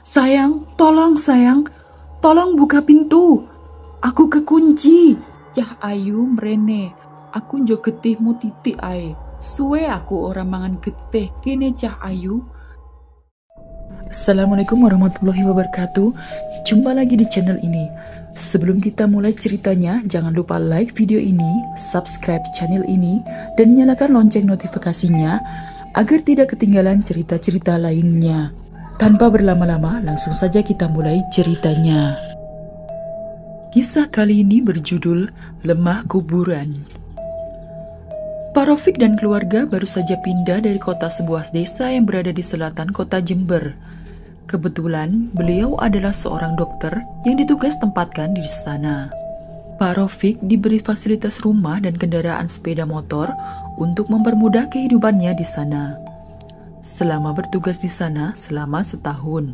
Sayang, tolong buka pintu. Aku kekunci. Cah Ayu mrene, aku njo getihmu titik ae. Suwe aku ora mangan getih kene Cah Ayu. Assalamualaikum warahmatullahi wabarakatuh. Jumpa lagi di channel ini. Sebelum kita mulai ceritanya, jangan lupa like video ini, subscribe channel ini, dan nyalakan lonceng notifikasinya agar tidak ketinggalan cerita-cerita lainnya. Tanpa berlama-lama, langsung saja kita mulai ceritanya. Kisah kali ini berjudul Lemah Kuburan. Pak Rofik dan keluarga baru saja pindah dari kota sebuah desa yang berada di selatan kota Jember. Kebetulan beliau adalah seorang dokter yang ditugas tempatkan di sana. Pak Rofik diberi fasilitas rumah dan kendaraan sepeda motor untuk mempermudah kehidupannya di sana. Selama bertugas di sana selama setahun,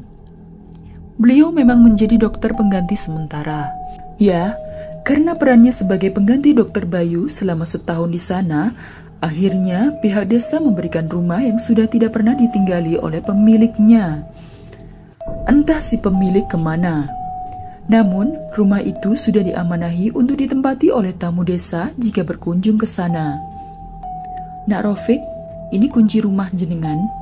beliau memang menjadi dokter pengganti sementara. Ya, karena perannya sebagai pengganti dokter Bayu selama setahun di sana, akhirnya pihak desa memberikan rumah yang sudah tidak pernah ditinggali oleh pemiliknya. Entah si pemilik kemana. Namun, rumah itu sudah diamanahi untuk ditempati oleh tamu desa jika berkunjung ke sana. Nak Rofik, ini kunci rumah jenengan.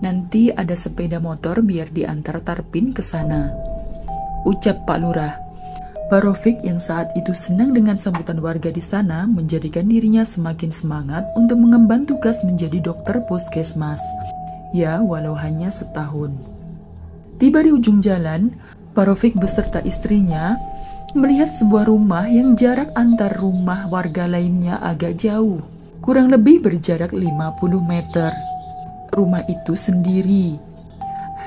Nanti ada sepeda motor biar diantar Tarpin ke sana, ucap Pak Lurah. Pak Rofik yang saat itu senang dengan sambutan warga di sana menjadikan dirinya semakin semangat untuk mengemban tugas menjadi dokter puskesmas. Ya, walau hanya setahun. Tiba di ujung jalan, Pak Rofik beserta istrinya melihat sebuah rumah yang jarak antar rumah warga lainnya agak jauh. Kurang lebih berjarak 50 meter. Rumah itu sendiri.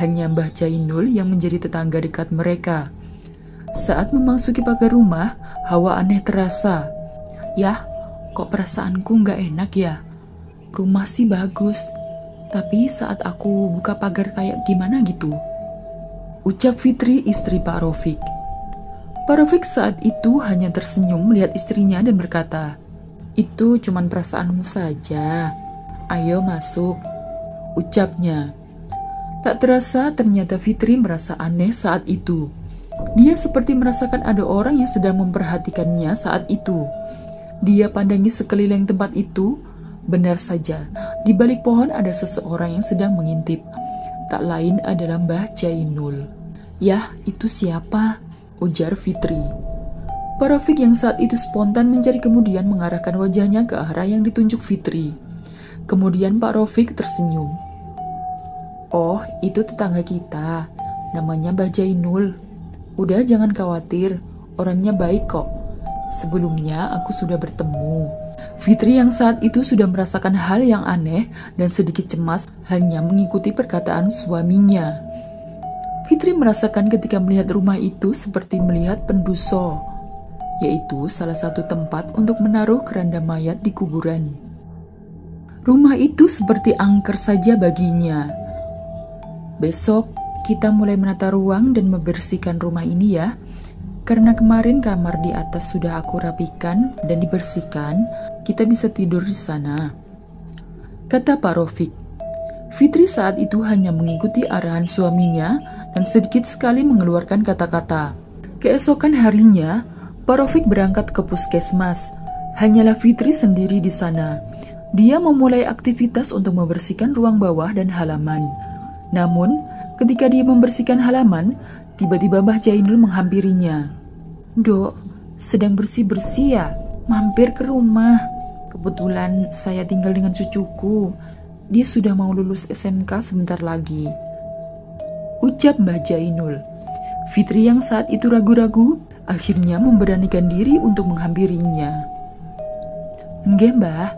Hanya Mbah Jainul yang menjadi tetangga dekat mereka. Saat memasuki pagar rumah, hawa aneh terasa. Yah, kok perasaanku nggak enak ya? Rumah sih bagus, tapi saat aku buka pagar kayak gimana gitu, ucap Fitri, istri Pak Rofik. Pak Rofik saat itu hanya tersenyum melihat istrinya dan berkata, "Itu cuman perasaanmu saja. Ayo masuk," ucapnya. Tak terasa ternyata Fitri merasa aneh saat itu. Dia seperti merasakan ada orang yang sedang memperhatikannya saat itu. Dia pandangi sekeliling tempat itu. Benar saja, di balik pohon ada seseorang yang sedang mengintip. Tak lain adalah Mbah Jainul. "Yah, itu siapa?" ujar Fitri. Pak Rofik yang saat itu spontan mencari kemudian mengarahkan wajahnya ke arah yang ditunjuk Fitri. Kemudian Pak Rofik tersenyum. "Oh, itu tetangga kita. Namanya Mbah Jainul. Udah jangan khawatir, orangnya baik kok. Sebelumnya aku sudah bertemu." Fitri yang saat itu sudah merasakan hal yang aneh dan sedikit cemas hanya mengikuti perkataan suaminya. Fitri merasakan ketika melihat rumah itu seperti melihat penduso, yaitu salah satu tempat untuk menaruh keranda mayat di kuburan. Rumah itu seperti angker saja baginya. "Besok kita mulai menata ruang dan membersihkan rumah ini ya. Karena kemarin kamar di atas sudah aku rapikan dan dibersihkan, kita bisa tidur di sana," kata Pak Rofik. Fitri saat itu hanya mengikuti arahan suaminya dan sedikit sekali mengeluarkan kata-kata. Keesokan harinya, Pak Rofik berangkat ke puskesmas. Hanyalah Fitri sendiri di sana. Dia memulai aktivitas untuk membersihkan ruang bawah dan halaman. Namun, ketika dia membersihkan halaman, tiba-tiba Mbah Jainul menghampirinya. "Dok, sedang bersih-bersih ya? Mampir ke rumah. Kebetulan saya tinggal dengan cucuku. Dia sudah mau lulus SMK sebentar lagi," ucap Mbah Jainul. Fitri yang saat itu ragu-ragu, akhirnya memberanikan diri untuk menghampirinya. "Nggih Mbah,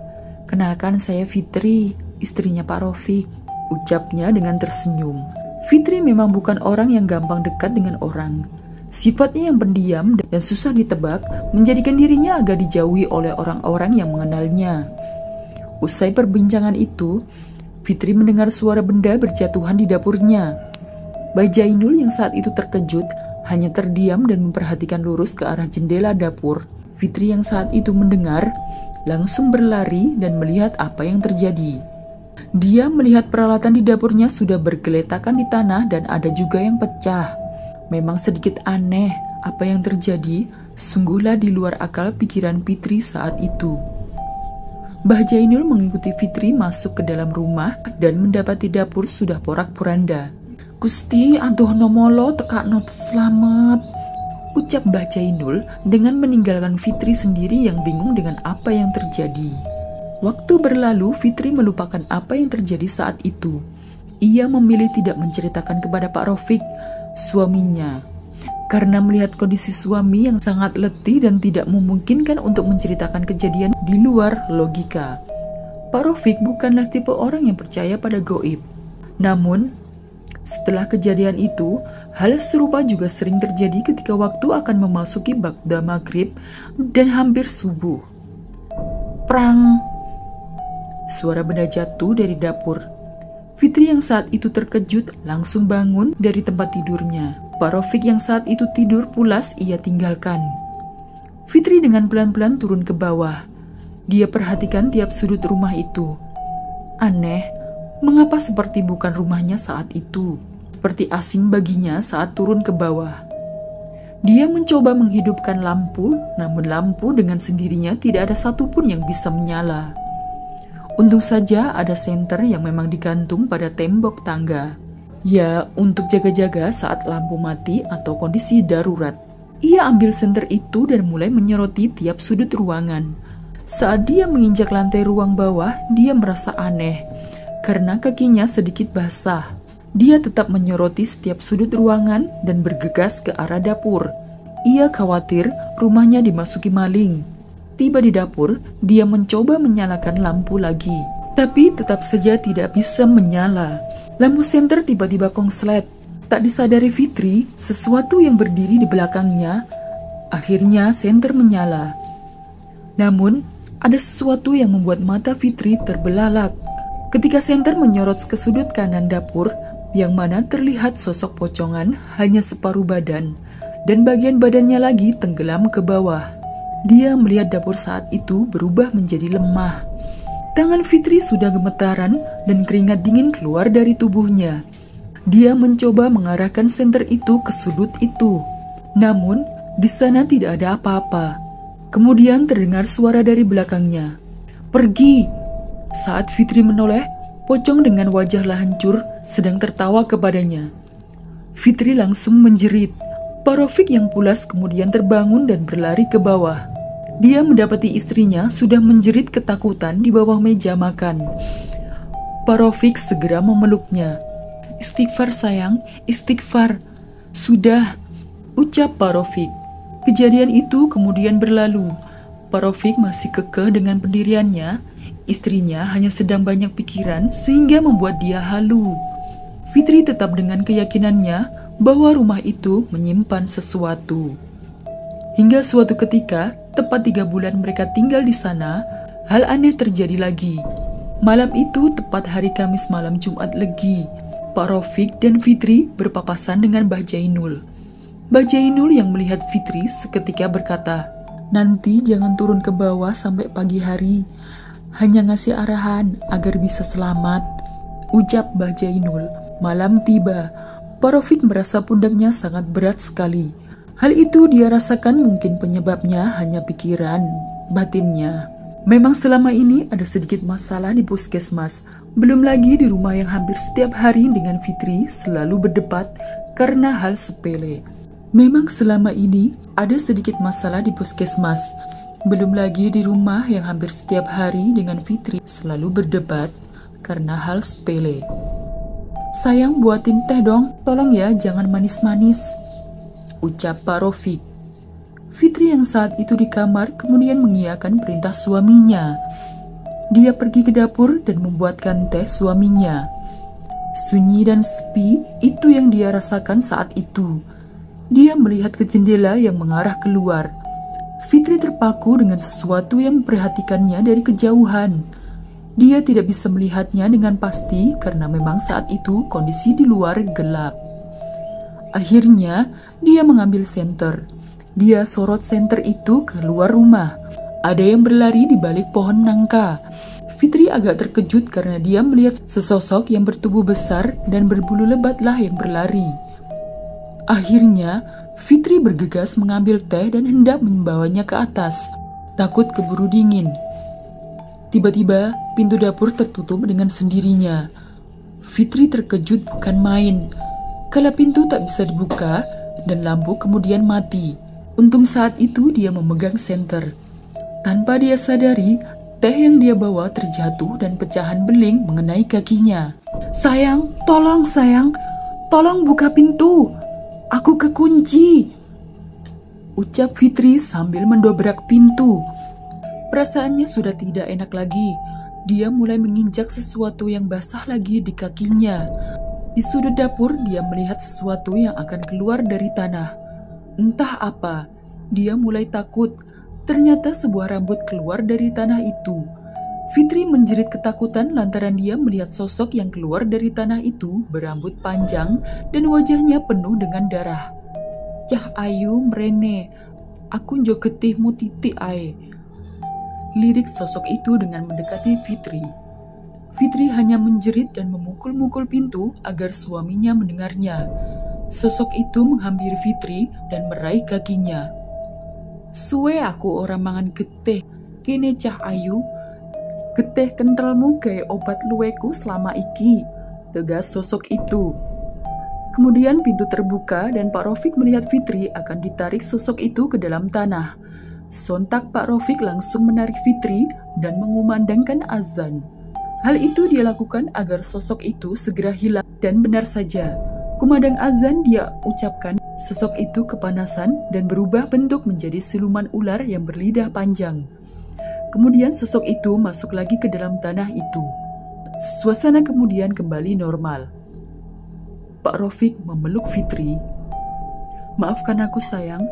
kenalkan saya Fitri, istrinya Pak Rofik," ucapnya dengan tersenyum. Fitri memang bukan orang yang gampang dekat dengan orang. Sifatnya yang pendiam dan susah ditebak menjadikan dirinya agak dijauhi oleh orang-orang yang mengenalnya. Usai perbincangan itu, Fitri mendengar suara benda berjatuhan di dapurnya. Mbah Jainul yang saat itu terkejut hanya terdiam dan memperhatikan lurus ke arah jendela dapur. Fitri yang saat itu mendengar langsung berlari dan melihat apa yang terjadi. Dia melihat peralatan di dapurnya sudah bergeletakan di tanah dan ada juga yang pecah. Memang sedikit aneh apa yang terjadi, sungguhlah di luar akal pikiran Fitri saat itu. Mbah Jainul mengikuti Fitri masuk ke dalam rumah dan mendapati dapur sudah porak-poranda. "Gusti, aduh nomolo tekakno selamat," ucap Mbah Jainul dengan meninggalkan Fitri sendiri yang bingung dengan apa yang terjadi. Waktu berlalu, Fitri melupakan apa yang terjadi saat itu. Ia memilih tidak menceritakan kepada Pak Rofik, suaminya, karena melihat kondisi suami yang sangat letih dan tidak memungkinkan untuk menceritakan kejadian di luar logika. Pak Rofik bukanlah tipe orang yang percaya pada gaib. Namun, setelah kejadian itu, hal serupa juga sering terjadi ketika waktu akan memasuki ba'da maghrib dan hampir subuh. Prang! Suara benda jatuh dari dapur. Fitri yang saat itu terkejut langsung bangun dari tempat tidurnya. Pak Rofik yang saat itu tidur pulas ia tinggalkan. Fitri dengan pelan-pelan turun ke bawah. Dia perhatikan tiap sudut rumah itu. Aneh, mengapa seperti bukan rumahnya saat itu? Seperti asing baginya saat turun ke bawah. Dia mencoba menghidupkan lampu, namun lampu dengan sendirinya tidak ada satupun yang bisa menyala. Untung saja ada senter yang memang digantung pada tembok tangga. Ya, untuk jaga-jaga saat lampu mati atau kondisi darurat. Ia ambil senter itu dan mulai menyoroti tiap sudut ruangan. Saat dia menginjak lantai ruang bawah, dia merasa aneh karena kakinya sedikit basah. Dia tetap menyoroti setiap sudut ruangan dan bergegas ke arah dapur. Ia khawatir rumahnya dimasuki maling. Tiba di dapur, dia mencoba menyalakan lampu lagi. Tapi tetap saja tidak bisa menyala. Lampu senter tiba-tiba kongslet. Tak disadari Fitri, sesuatu yang berdiri di belakangnya. Akhirnya senter menyala. Namun, ada sesuatu yang membuat mata Fitri terbelalak. Ketika senter menyorot ke sudut kanan dapur, yang mana terlihat sosok pocongan hanya separuh badan, dan bagian badannya lagi tenggelam ke bawah. Dia melihat dapur saat itu berubah menjadi lemah. Tangan Fitri sudah gemetaran dan keringat dingin keluar dari tubuhnya. Dia mencoba mengarahkan senter itu ke sudut itu. Namun, di sana tidak ada apa-apa. Kemudian terdengar suara dari belakangnya. "Pergi!" Saat Fitri menoleh, pocong dengan wajah hancur sedang tertawa kepadanya. Fitri langsung menjerit. Pak Rofik yang pulas kemudian terbangun dan berlari ke bawah. Dia mendapati istrinya sudah menjerit ketakutan di bawah meja makan. Pak Rofik segera memeluknya. "Istighfar sayang, istighfar." "Sudah," ucap Pak Rofik. Kejadian itu kemudian berlalu. Pak Rofik masih kekeh dengan pendiriannya. Istrinya hanya sedang banyak pikiran sehingga membuat dia halu. Fitri tetap dengan keyakinannya bahwa rumah itu menyimpan sesuatu. Hingga suatu ketika, tepat 3 bulan mereka tinggal di sana, hal aneh terjadi lagi. Malam itu tepat hari Kamis malam Jumat Legi. Pak Rofik dan Fitri berpapasan dengan Mbah Jainul. Mbah Jainul yang melihat Fitri seketika berkata, "Nanti jangan turun ke bawah sampai pagi hari. Hanya ngasih arahan agar bisa selamat," ucap Mbah Jainul. Malam tiba. Pak Rofik merasa pundaknya sangat berat sekali. Hal itu dia rasakan mungkin penyebabnya hanya pikiran batinnya. Memang selama ini ada sedikit masalah di puskesmas. Belum lagi di rumah yang hampir setiap hari dengan Fitri selalu berdebat karena hal sepele. Memang selama ini ada sedikit masalah di puskesmas. Belum lagi di rumah yang hampir setiap hari dengan Fitri selalu berdebat karena hal sepele. "Sayang, buatin teh dong, tolong ya, jangan manis-manis," ucap Pak Rofik. Fitri yang saat itu di kamar kemudian mengiyakan perintah suaminya. Dia pergi ke dapur dan membuatkan teh suaminya. Sunyi dan sepi itu yang dia rasakan saat itu. Dia melihat ke jendela yang mengarah keluar. Fitri terpaku dengan sesuatu yang memperhatikannya dari kejauhan. Dia tidak bisa melihatnya dengan pasti karena memang saat itu kondisi di luar gelap. Akhirnya, dia mengambil senter. Dia sorot senter itu ke luar rumah. Ada yang berlari di balik pohon nangka. Fitri agak terkejut karena dia melihat sesosok yang bertubuh besar dan berbulu lebatlah yang berlari. Akhirnya, Fitri bergegas mengambil teh dan hendak membawanya ke atas, takut keburu dingin. Tiba-tiba, pintu dapur tertutup dengan sendirinya. Fitri terkejut bukan main. Kala pintu tak bisa dibuka dan lampu kemudian mati. Untung saat itu dia memegang senter. Tanpa dia sadari, teh yang dia bawa terjatuh dan pecahan beling mengenai kakinya. Sayang, tolong buka pintu. Aku kekunci, ucap Fitri sambil mendobrak pintu. Perasaannya sudah tidak enak lagi. Dia mulai menginjak sesuatu yang basah lagi di kakinya. Di sudut dapur, dia melihat sesuatu yang akan keluar dari tanah. Entah apa, dia mulai takut. Ternyata sebuah rambut keluar dari tanah itu. Fitri menjerit ketakutan lantaran dia melihat sosok yang keluar dari tanah itu berambut panjang dan wajahnya penuh dengan darah. Cah ayu mrene, aku njo getihmu titik ae. Lirik sosok itu dengan mendekati Fitri. Fitri hanya menjerit dan memukul-mukul pintu agar suaminya mendengarnya. Sosok itu menghampiri Fitri dan meraih kakinya. Suwe aku ora mangan getih, kene cah ayu. Getih kentalmu gaya obat luweku selama iki, tegas sosok itu. Kemudian pintu terbuka dan Pak Rofik melihat Fitri akan ditarik sosok itu ke dalam tanah. Sontak Pak Rofik langsung menarik Fitri dan mengumandangkan azan. Hal itu dia lakukan agar sosok itu segera hilang dan benar saja. Kumandang azan dia ucapkan, sosok itu kepanasan dan berubah bentuk menjadi siluman ular yang berlidah panjang. Kemudian sosok itu masuk lagi ke dalam tanah itu. Suasana kemudian kembali normal. Pak Rofik memeluk Fitri. Maafkan aku sayang,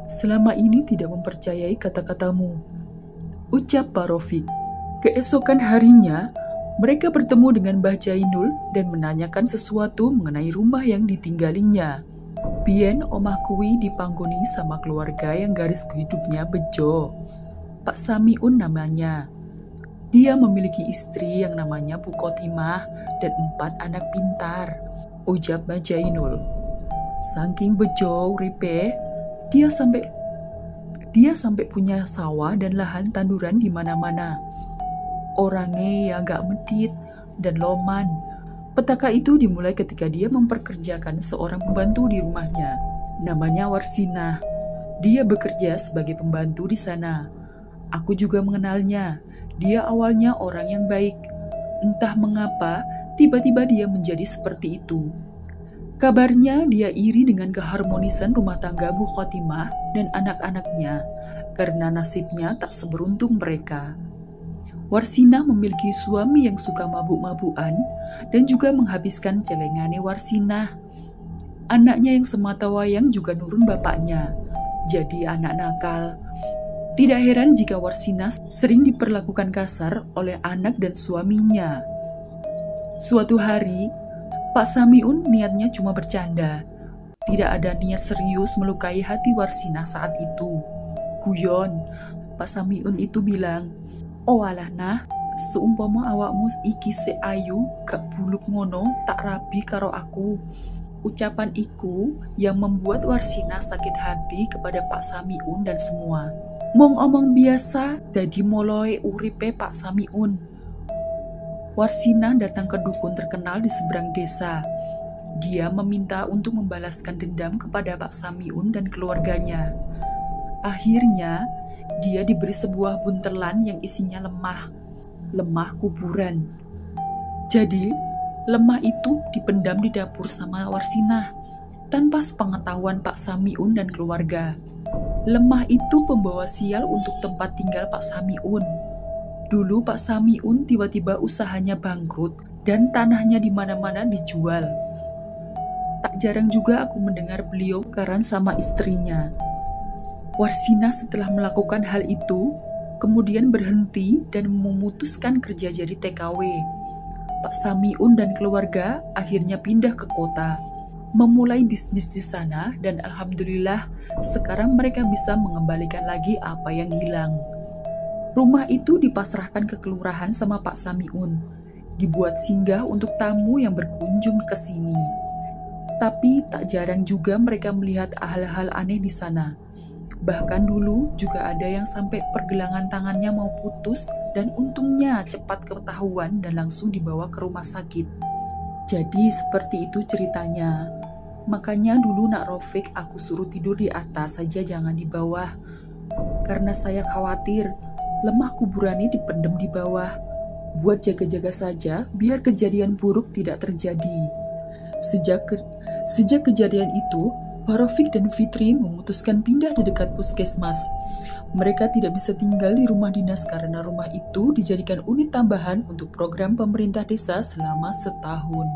selama ini tidak mempercayai kata-katamu, ucap Pak Rofik. Keesokan harinya, mereka bertemu dengan Mbah Jainul dan menanyakan sesuatu mengenai rumah yang ditinggalinya. Bien omah kui dipanggoni sama keluarga yang garis hidupnya bejo. Pak Samiun namanya. Dia memiliki istri yang namanya Bu Kotimah dan 4 anak pintar, ujar Mbah Jainul. Saking bejo uripe, dia sampai punya sawah dan lahan tanduran di mana-mana. Orangnya ya agak medit dan loman. Petaka itu dimulai ketika dia memperkerjakan seorang pembantu di rumahnya. Namanya Warsinah. Dia bekerja sebagai pembantu di sana. Aku juga mengenalnya. Dia awalnya orang yang baik. Entah mengapa, tiba-tiba dia menjadi seperti itu. Kabarnya dia iri dengan keharmonisan rumah tangga Bu Khotimah dan anak-anaknya, karena nasibnya tak seberuntung mereka. Warsinah memiliki suami yang suka mabuk-mabukan dan juga menghabiskan celengane Warsinah. Anaknya yang semata wayang juga nurun bapaknya, jadi anak nakal. Tidak heran jika Warsinah sering diperlakukan kasar oleh anak dan suaminya. Suatu hari, Pak Samiun niatnya cuma bercanda. Tidak ada niat serius melukai hati Warsinah saat itu. Guyon, Pak Samiun itu bilang, "Oh alah nah, seumpama awakmu iki se ayu gak buluk ngono tak rabi karo aku." Ucapan iku yang membuat Warsinah sakit hati kepada Pak Samiun dan semua. Mong omong biasa dadi moloe uripe Pak Samiun. Warsinah datang ke dukun terkenal di seberang desa. Dia meminta untuk membalaskan dendam kepada Pak Samiun dan keluarganya. Akhirnya, dia diberi sebuah buntelan yang isinya lemah kuburan. Jadi, lemah itu dipendam di dapur sama Warsinah, tanpa sepengetahuan Pak Samiun dan keluarga. Lemah itu pembawa sial untuk tempat tinggal Pak Samiun. Dulu Pak Samiun tiba-tiba usahanya bangkrut dan tanahnya di mana-mana dijual. Tak jarang juga aku mendengar beliau tukaran sama istrinya. Warsinah setelah melakukan hal itu, kemudian berhenti dan memutuskan kerja jadi TKW. Pak Samiun dan keluarga akhirnya pindah ke kota, memulai bisnis di sana, dan alhamdulillah sekarang mereka bisa mengembalikan lagi apa yang hilang. Rumah itu dipasrahkan ke kelurahan sama Pak Samiun. Dibuat singgah untuk tamu yang berkunjung ke sini. Tapi tak jarang juga mereka melihat hal-hal aneh di sana. Bahkan dulu juga ada yang sampai pergelangan tangannya mau putus dan untungnya cepat ketahuan dan langsung dibawa ke rumah sakit. Jadi seperti itu ceritanya. Makanya dulu Nak Rofik aku suruh tidur di atas saja, jangan di bawah. Karena saya khawatir lemah kuburannya dipendam di bawah. Buat jaga-jaga saja biar kejadian buruk tidak terjadi. Sejak kejadian itu, Pak Rofik dan Fitri memutuskan pindah di dekat puskesmas. Mereka tidak bisa tinggal di rumah dinas karena rumah itu dijadikan unit tambahan untuk program pemerintah desa selama setahun.